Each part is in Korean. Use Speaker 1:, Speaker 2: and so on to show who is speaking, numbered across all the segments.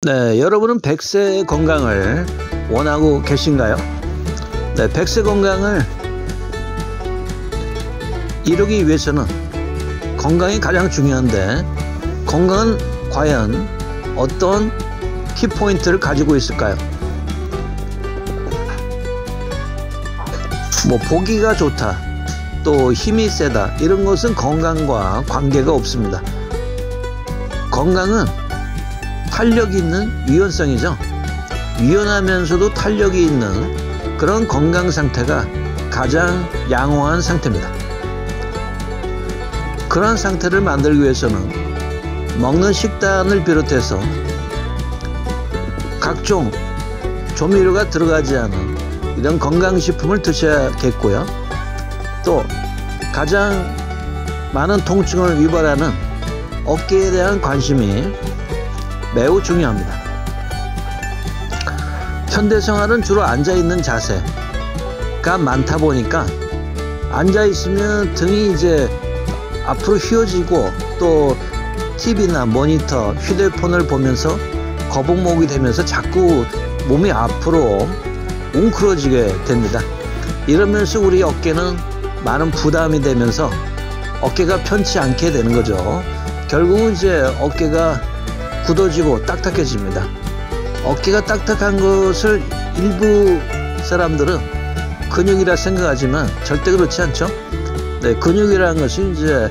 Speaker 1: 네, 여러분은 100세 건강을 원하고 계신가요? 네, 100세 건강을 이루기 위해서는 건강이 가장 중요한데, 건강은 과연 어떤 키포인트를 가지고 있을까요? 뭐 보기가 좋다, 또 힘이 세다, 이런 것은 건강과 관계가 없습니다. 건강은 탄력이 있는 유연성이죠. 유연하면서도 탄력이 있는 그런 건강 상태가 가장 양호한 상태입니다. 그런 상태를 만들기 위해서는 먹는 식단을 비롯해서 각종 조미료가 들어가지 않은 이런 건강식품을 드셔야겠고요. 또 가장 많은 통증을 유발하는 어깨에 대한 관심이 매우 중요합니다. 현대생활은 주로 앉아있는 자세가 많다 보니까 앉아있으면 등이 이제 앞으로 휘어지고, 또 TV나 모니터, 휴대폰을 보면서 거북목이 되면서 자꾸 몸이 앞으로 웅크러지게 됩니다. 이러면서 우리 어깨는 많은 부담이 되면서 어깨가 편치 않게 되는 거죠. 결국은 이제 어깨가 굳어지고 딱딱해집니다. 어깨가 딱딱한 것을 일부 사람들은 근육이라 생각하지만 절대 그렇지 않죠. 네, 근육이라는 것이 이제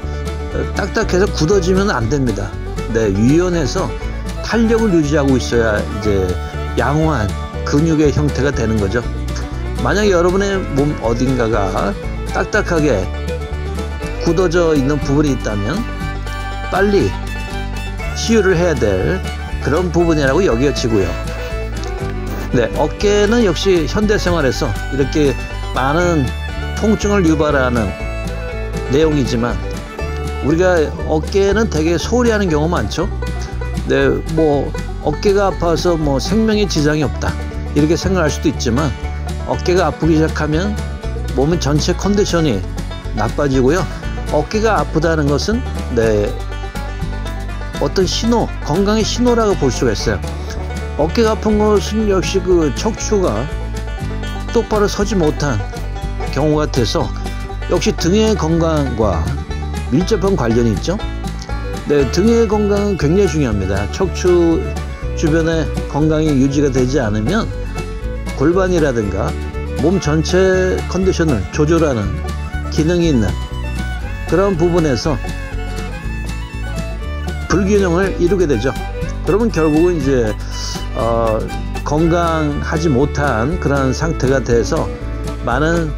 Speaker 1: 딱딱해서 굳어지면 안 됩니다. 네, 유연해서 탄력을 유지하고 있어야 이제 양호한 근육의 형태가 되는 거죠. 만약 여러분의 몸 어딘가가 딱딱하게 굳어져 있는 부분이 있다면 빨리 치유를 해야 될 그런 부분이라고 여겨지고요. 네, 어깨는 역시 현대생활에서 이렇게 많은 통증을 유발하는 내용이지만, 우리가 어깨는 되게 소홀히 하는 경우가 많죠. 네, 뭐 어깨가 아파서 뭐 생명에 지장이 없다 이렇게 생각할 수도 있지만, 어깨가 아프기 시작하면 몸의 전체 컨디션이 나빠지고요. 어깨가 아프다는 것은 어떤 신호, 건강의 신호라고 볼 수가 있어요. 어깨가 아픈 것은 역시 그 척추가 똑바로 서지 못한 경우 같아서 역시 등의 건강과 밀접한 관련이 있죠. 네, 등의 건강은 굉장히 중요합니다. 척추 주변의 건강이 유지가 되지 않으면 골반이라든가 몸 전체 컨디션을 조절하는 기능이 있는 그런 부분에서 불균형을 이루게 되죠. 그러면 결국은 이제 건강하지 못한 그런 상태가 돼서 많은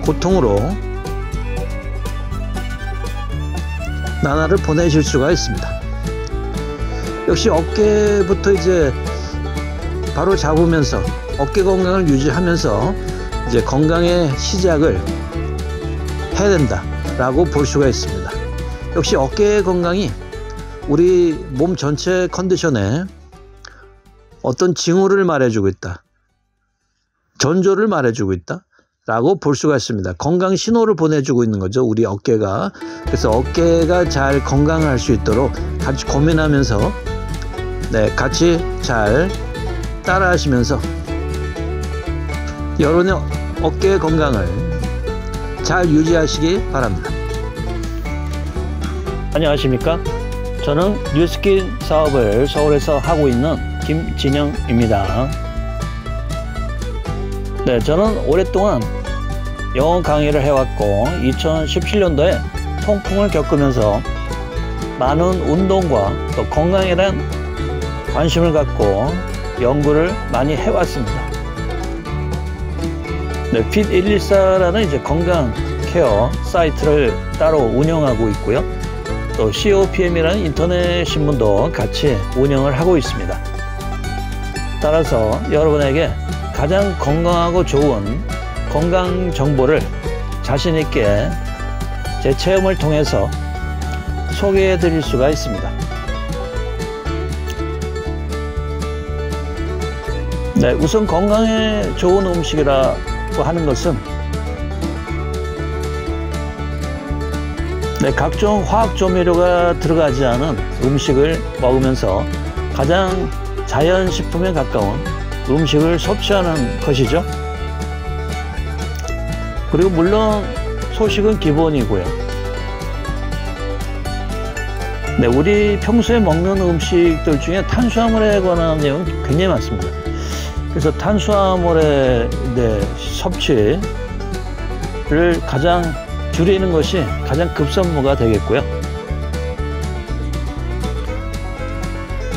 Speaker 1: 고통으로 나날을 보내실 수가 있습니다. 역시 어깨부터 이제 바로 잡으면서 어깨 건강을 유지하면서 이제 건강의 시작을 해야 된다라고 볼 수가 있습니다. 역시 어깨의 건강이 우리 몸 전체 컨디션에 어떤 징후를 말해주고 있다, 전조를 말해주고 있다 라고 볼 수가 있습니다. 건강 신호를 보내주고 있는 거죠, 우리 어깨가. 그래서 어깨가 잘 건강할 수 있도록 같이 고민하면서 같이 잘 따라 하시면서 여러분의 어깨 건강을 잘 유지하시기 바랍니다.
Speaker 2: 안녕하십니까. 저는 뉴스킨 사업을 서울에서 하고 있는 김진영입니다. 네, 저는 오랫동안 영어 강의를 해왔고 2017년도에 통풍을 겪으면서 많은 운동과 또 건강에 대한 관심을 갖고 연구를 많이 해왔습니다. 네, 핏114라는 이제 건강 케어 사이트를 따로 운영하고 있고요. 또 COPM이라는 인터넷 신문도 같이 운영을 하고 있습니다. 따라서 여러분에게 가장 건강하고 좋은 건강 정보를 자신 있게 제 체험을 통해서 소개해 드릴 수가 있습니다. 네, 우선 건강에 좋은 음식이라고 하는 것은 각종 화학 조미료가 들어가지 않은 음식을 먹으면서 가장 자연식품에 가까운 음식을 섭취하는 것이죠. 그리고 물론 소식은 기본이고요. 네, 우리 평소에 먹는 음식들 중에 탄수화물에 관한 내용은 굉장히 많습니다. 그래서 탄수화물의 섭취를 가장 줄이는 것이 가장 급선무가 되겠고요.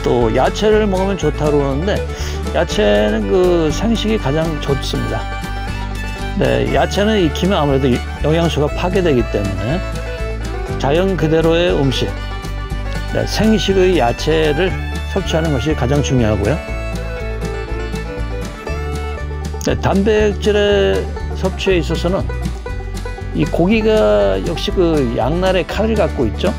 Speaker 2: 또 야채를 먹으면 좋다고 그러는데 야채는 그 생식이 가장 좋습니다. 네, 야채는 익히면 아무래도 영양소가 파괴되기 때문에 자연 그대로의 음식, 네, 생식의 야채를 섭취하는 것이 가장 중요하고요. 네, 단백질의 섭취에 있어서는 이 고기가 역시 그 양날의 칼을 갖고 있죠.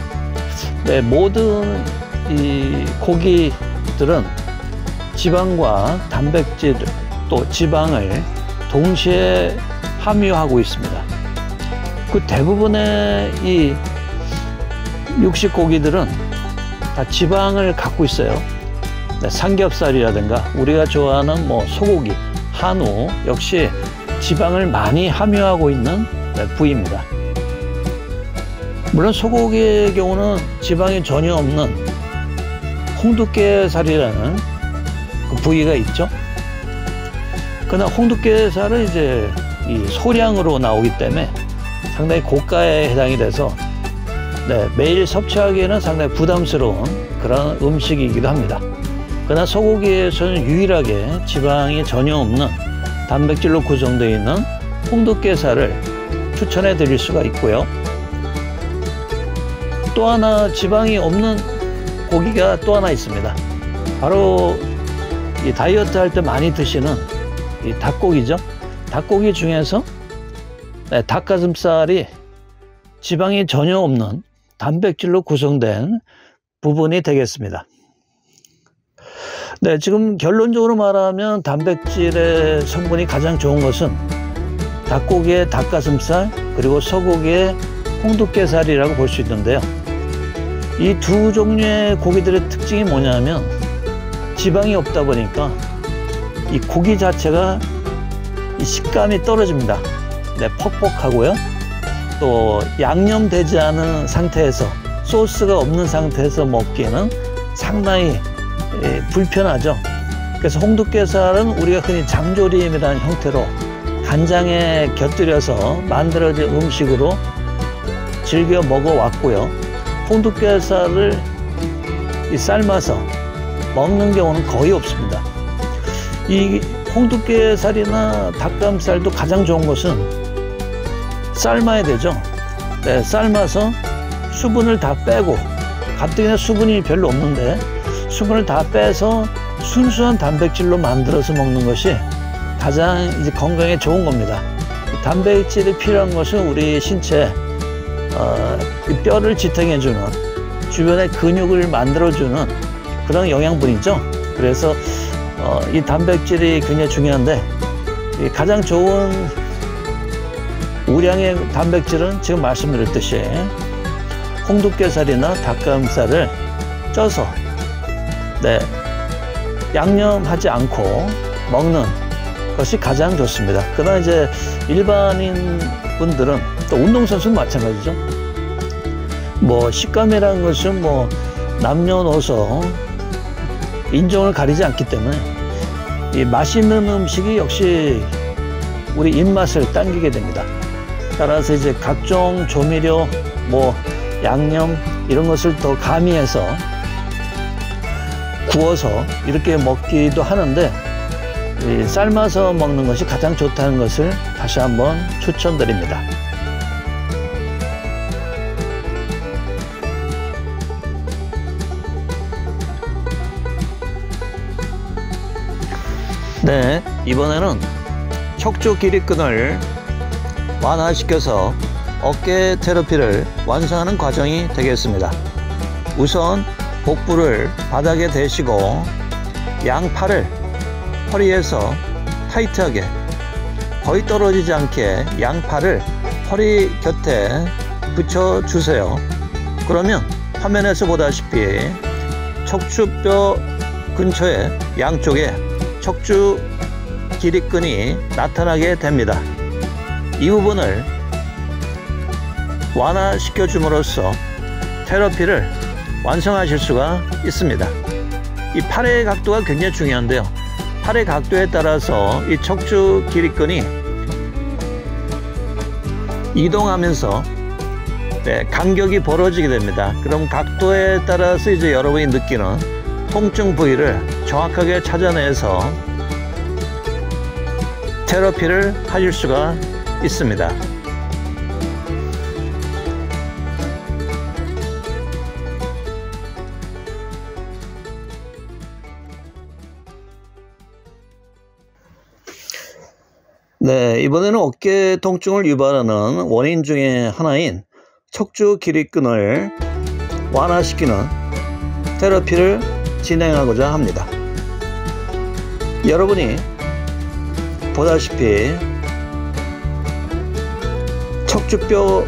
Speaker 2: 네, 모든 이 고기들은 지방과 단백질 또 지방을 동시에 함유하고 있습니다. 그 대부분의 이 육식 고기들은 다 지방을 갖고 있어요. 네, 삼겹살이라든가 우리가 좋아하는 뭐 소고기, 한우 역시 지방을 많이 함유하고 있는 부위입니다. 물론 소고기의 경우는 지방이 전혀 없는 홍두깨살이라는 그 부위가 있죠. 그러나 홍두깨살은 이제 이 소량으로 나오기 때문에 상당히 고가에 해당이 돼서 네, 매일 섭취하기에는 상당히 부담스러운 그런 음식이기도 합니다. 그러나 소고기에서는 유일하게 지방이 전혀 없는 단백질로 구성되어 있는 홍두깨살을 추천해 드릴 수가 있고요. 또 하나 지방이 없는 고기가 또 하나 있습니다. 바로 이 다이어트 할 때 많이 드시는 이 닭고기죠. 닭고기 중에서 네, 닭가슴살이 지방이 전혀 없는 단백질로 구성된 부분이 되겠습니다. 네, 지금 결론적으로 말하면 단백질의 성분이 가장 좋은 것은 닭고기의 닭가슴살 그리고 소고기의 홍두깨살이라고 볼 수 있는데요. 이 두 종류의 고기들의 특징이 뭐냐면 지방이 없다 보니까 이 고기 자체가 이 식감이 떨어집니다. 네, 퍽퍽하고요. 또 양념되지 않은 상태에서 소스가 없는 상태에서 먹기에는 상당히 불편하죠. 그래서 홍두깨살은 우리가 흔히 장조림이라는 형태로 간장에 곁들여서 만들어진 음식으로 즐겨 먹어왔고요. 홍두깨살을 삶아서 먹는 경우는 거의 없습니다. 이 홍두깨살이나 닭가슴살도 가장 좋은 것은 삶아야 되죠. 네, 삶아서 수분을 다 빼고 가뜩이나 수분이 별로 없는데 수분을 다 빼서 순수한 단백질로 만들어서 먹는 것이 가장 이제 건강에 좋은 겁니다. 단백질이 필요한 것은 우리 신체에 뼈를 지탱해주는 주변의 근육을 만들어주는 그런 영양분이죠. 그래서 이 단백질이 굉장히 중요한데 가장 좋은 우량의 단백질은 지금 말씀드렸듯이 홍두깨살이나 닭가슴살을 쪄서 네, 양념하지 않고 먹는 것이 가장 좋습니다. 그러나 이제 일반인 분들은 또 운동선수는 마찬가지죠. 뭐 식감이라는 것은 뭐 남녀노소 인종을 가리지 않기 때문에 이 맛있는 음식이 역시 우리 입맛을 당기게 됩니다. 따라서 이제 각종 조미료, 뭐 양념 이런 것을 더 가미해서 구워서 이렇게 먹기도 하는데 이 삶아서 먹는 것이 가장 좋다는 것을 다시 한번 추천드립니다. 네, 이번에는 척추 기립근을 완화시켜서 어깨 테라피를 완성하는 과정이 되겠습니다. 우선 복부를 바닥에 대시고 양팔을 허리에서 타이트하게 거의 떨어지지 않게 양팔을 허리 곁에 붙여주세요. 그러면 화면에서 보다시피 척추뼈 근처에 양쪽에 척추 기립근이 나타나게 됩니다. 이 부분을 완화시켜 줌으로써 테라피를 완성하실 수가 있습니다. 이 팔의 각도가 굉장히 중요한데요. 팔의 각도에 따라서 이 척추 기립근이 이동하면서 간격이 벌어지게 됩니다. 그럼 각도에 따라서 이제 여러분이 느끼는 통증 부위를 정확하게 찾아내서 테라피를 하실 수가 있습니다. 네, 이번에는 어깨 통증을 유발하는 원인 중에 하나인 척추 기립근을 완화시키는 테라피를 진행하고자 합니다. 여러분이 보다시피 척추뼈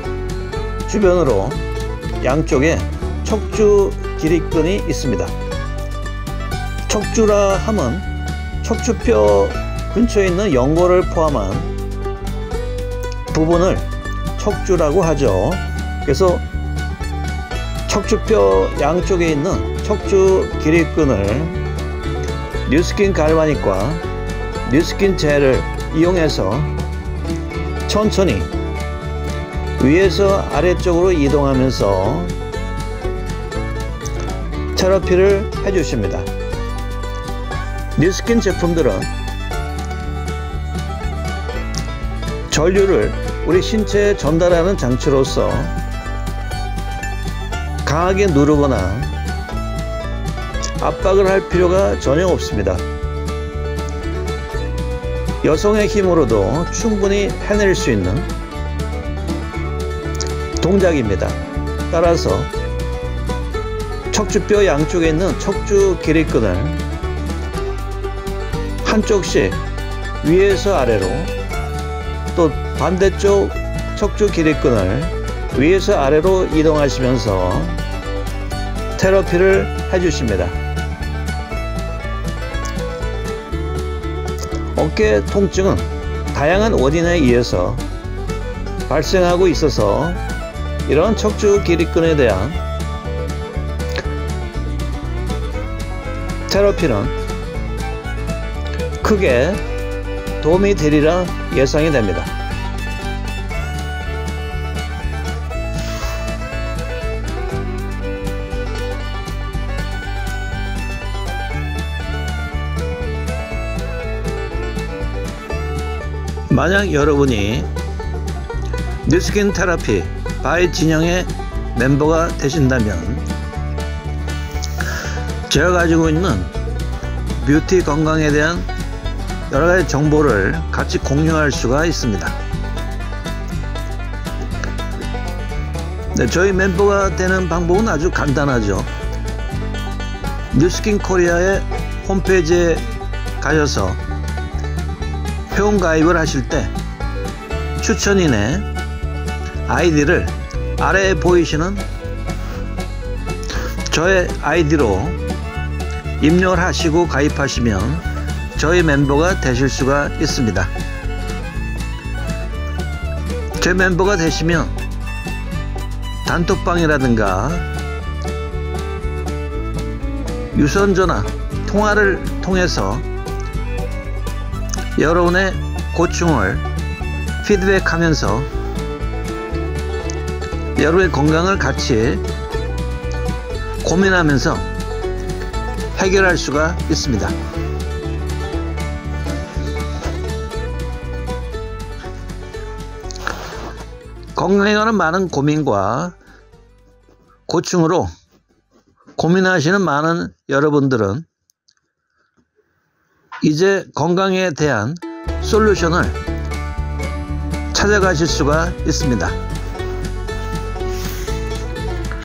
Speaker 2: 주변으로 양쪽에 척추 기립근이 있습니다. 척추라 함은 척추뼈 근처에 있는 연골을 포함한 부분을 척추라고 하죠. 그래서 척추뼈 양쪽에 있는 척추 기립근을 뉴스킨 갈바닉과 뉴스킨 젤을 이용해서 천천히 위에서 아래쪽으로 이동하면서 테라피를 해주십니다. 뉴스킨 제품들은 전류를 우리 신체에 전달하는 장치로서 강하게 누르거나 압박을 할 필요가 전혀 없습니다. 여성의 힘으로도 충분히 해낼 수 있는 동작입니다. 따라서 척추뼈 양쪽에 있는 척추 기립근을 한쪽씩 위에서 아래로, 또 반대쪽 척추 기립근을 위에서 아래로 이동하시면서 테라피를 해주십니다. 어깨 통증은 다양한 원인에 의해서 발생하고 있어서 이런 척추 기립근에 대한 테라피는 크게 도움이 되리라 예상이 됩니다. 만약 여러분이 뉴스킨 테라피 바이 진영의 멤버가 되신다면 제가 가지고 있는 뷰티 건강에 대한 여러가지 정보를 같이 공유할 수가 있습니다. 네, 저희 멤버가 되는 방법은 아주 간단하죠. 뉴스킨 코리아의 홈페이지에 가셔서 회원가입을 하실 때 추천인의 아이디를 아래에 보이시는 저의 아이디로 입력을 하시고 가입하시면 저희 멤버가 되실 수가 있습니다. 제 멤버가 되시면 단톡방이라든가 유선전화 통화를 통해서 여러분의 고충을 피드백하면서 여러분의 건강을 같이 고민하면서 해결할 수가 있습니다. 건강에 관한 많은 고민과 고충으로 고민하시는 많은 여러분들은 이제 건강에 대한 솔루션을 찾아가실 수가 있습니다.